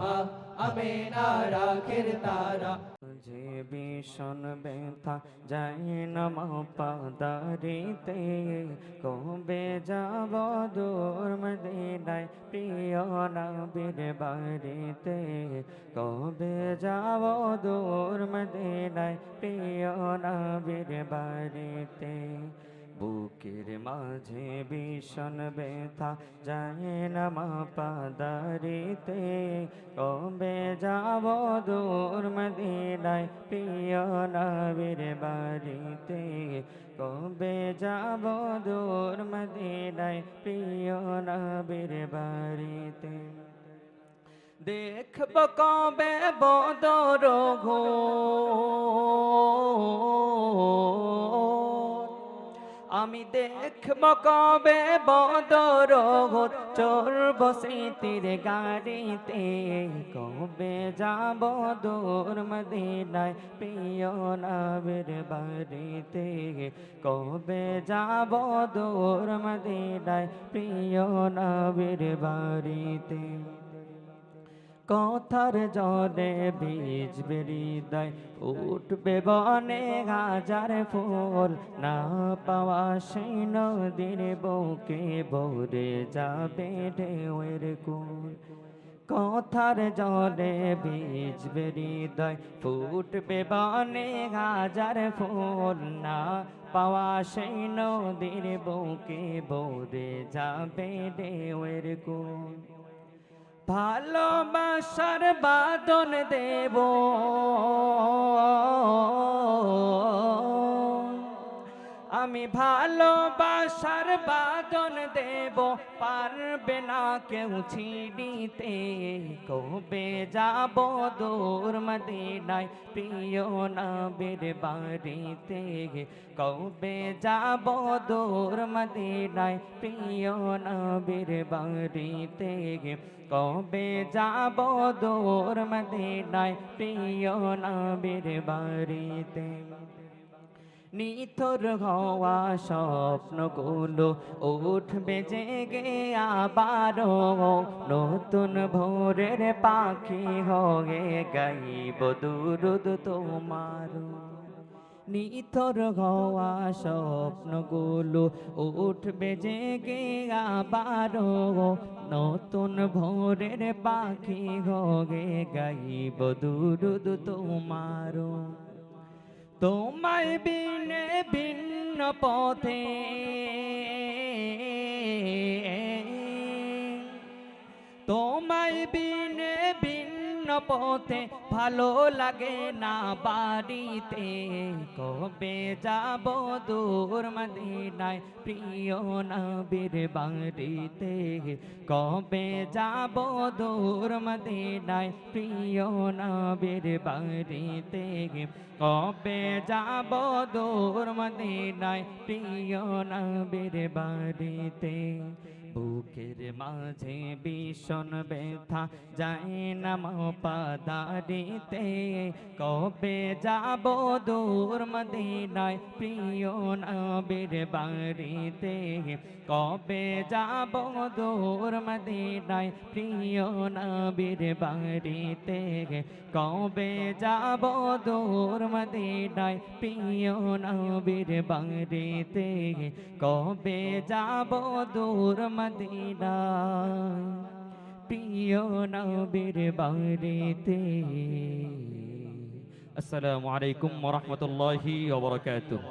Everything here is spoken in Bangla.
মা আমিনার আখের তারা। যে ভীষণ ব্যথা যায় না মা পাদারিতে, কবে যাব দূর মদিনায় প্রিয় নবীর বাড়িতে, কবে যাব দূর মদিনায় প্রিয় নবীর বাড়িতে। বুকের মাঝে ভীষণ ব্যথা যায় না মা পাদারিতে, কবে যাব দূর মদিনায় প্রিয় নবীর বাড়িতে, কবে যাব দূর মদিনায় প্রিয় নবীর বাড়িতে। দেখব কবে বদর ঘোর, আমি দেখব কবে বদর ঘোর, চড়ব স্মৃতির গাড়িতে, কবে যাব দূর মদিনায় প্রিয় নবীর বাড়িতে, কবে যাব দূর মদিনায় প্রিয় নবীর বাড়িতে। কথার জলে বীজ বেরিদায় উঠবে বনে হাজার ফুল, না পাওয়া সেই নদীর বুকে ভরে যাবে ঢেউয়ের কুল। কথার জলে বীজ বেরিদায় ফুটবে বনে হাজার ফুল, না পাওয়া সেই নদীর বুকে ভরে যাবে ঢেউয়ের কুল। ভালোবাসার বাঁধন দেব আমি, ভালোবাসার বাঁধন দেব, পারবে না কেউ ছিঁড়িতে, কবে যাব দূর মদিনায় প্রিয় নবীর বাড়িতে, কবে যাব দূর মদিনায় প্রিয় নবীর বাড়িতে, কবে যাব দূর মদিনায় প্রিয় নবীর বাড়িতে। নিথর হওয়া স্বপ্নগুলো উঠবে জেগে আবারও, নতুন ভোরের পাখি হয়ে গাইব দুরুদ তোমার। নিথর হওয়া স্বপ্নগুলো উঠবে জেগে আবারও, নতুন ভোরের পাখি হয়ে গাইব দুরুদ তোমার। তোমায় বিনে ভিন্ন পথে তোমায় বিনে ভিন্ন পথে ভালো লাগে না বাড়িতে, কবে যাব দূর মদিনায় প্রিয় নবীর বাড়িতে, কবে যাব দূর মদিনায় প্রিয় নবীর বাড়িতে, কবে যাব দূর মদিনায় প্রিয় নবীর বাড়িতে। বুকের মাঝে ভীষণ ব্যথা যায় না মা পাদারিতে, কবে যাব দূর মদিনায় প্রিয় নবীর বাড়িতে, কবে যাব দূর মদিনায় প্রিয় নবীর বাড়িতে, কবে যাব দূর মদিনায় প্রিয় নবীর বাড়িতে, কবে যাব দূর মদিনায় প্রিয় নবীর বাড়িতে। আসসালামু আলাইকুম ওয়া রাহমাতুল্লাহি ওয়া বারাকাতুহু।